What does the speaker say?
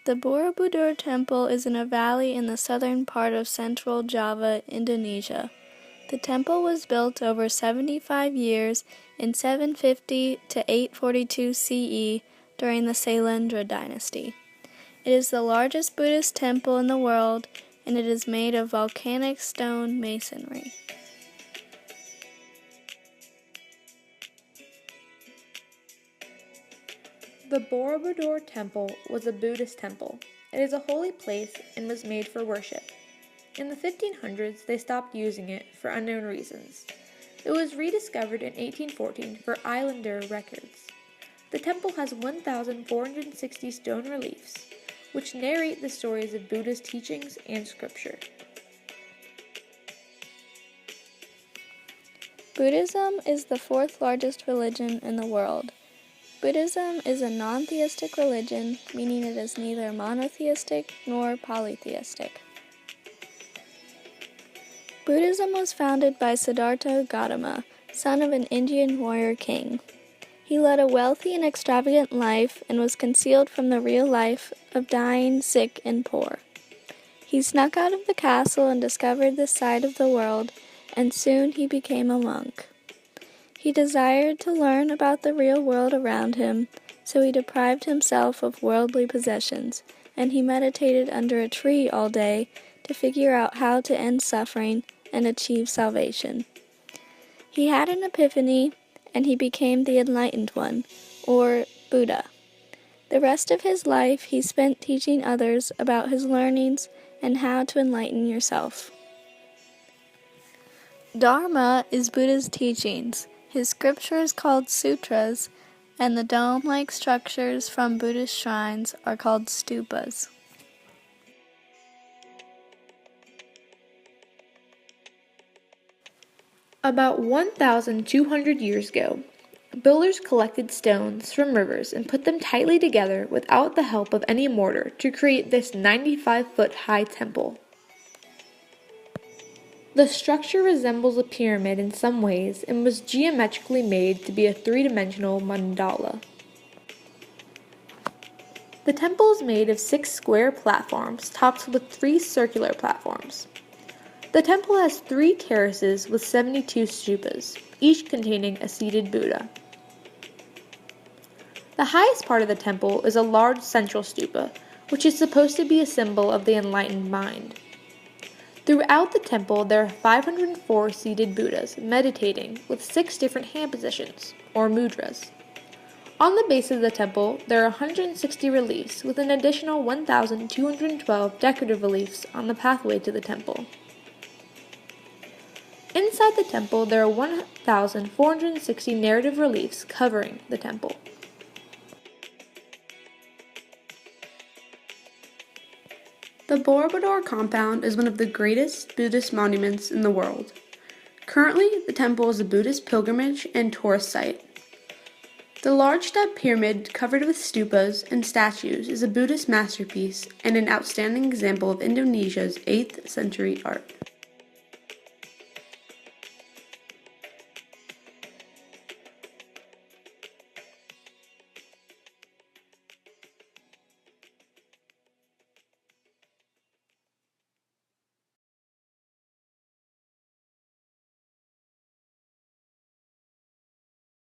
The Borobudur Temple is in a valley in the southern part of central Java, Indonesia. The temple was built over 75 years in 750 to 842 CE during the Sailendra dynasty. It is the largest Buddhist temple in the world, and it is made of volcanic stone masonry. The Borobudur Temple was a Buddhist temple. It is a holy place and was made for worship. In the 1500s, they stopped using it for unknown reasons. It was rediscovered in 1814 for Islander records. The temple has 1,460 stone reliefs, which narrate the stories of Buddha's teachings and scripture. Buddhism is the fourth largest religion in the world. Buddhism is a non-theistic religion, meaning it is neither monotheistic nor polytheistic. Buddhism was founded by Siddhartha Gautama, son of an Indian warrior king. He led a wealthy and extravagant life and was concealed from the real life of dying, sick, and poor. He snuck out of the castle and discovered this side of the world, and soon he became a monk. He desired to learn about the real world around him, so he deprived himself of worldly possessions, and he meditated under a tree all day to figure out how to end suffering and achieve salvation. He had an epiphany, and he became the Enlightened One, or Buddha. The rest of his life he spent teaching others about his learnings and how to enlighten yourself. Dharma is Buddha's teachings. His scripture is called sutras, and the dome-like structures from Buddhist shrines are called stupas. About 1,200 years ago, builders collected stones from rivers and put them tightly together without the help of any mortar to create this 95-foot-high temple. The structure resembles a pyramid in some ways and was geometrically made to be a three-dimensional mandala. The temple is made of 6 square platforms topped with 3 circular platforms. The temple has 3 terraces with 72 stupas, each containing a seated Buddha. The highest part of the temple is a large central stupa, which is supposed to be a symbol of the enlightened mind. Throughout the temple, there are 504 seated Buddhas meditating with 6 different hand positions, or mudras. On the base of the temple, there are 160 reliefs, with an additional 1,212 decorative reliefs on the pathway to the temple. Inside the temple, there are 1,460 narrative reliefs covering the temple. The Borobudur compound is one of the greatest Buddhist monuments in the world. Currently, the temple is a Buddhist pilgrimage and tourist site. The large step pyramid covered with stupas and statues is a Buddhist masterpiece and an outstanding example of Indonesia's 8th century art.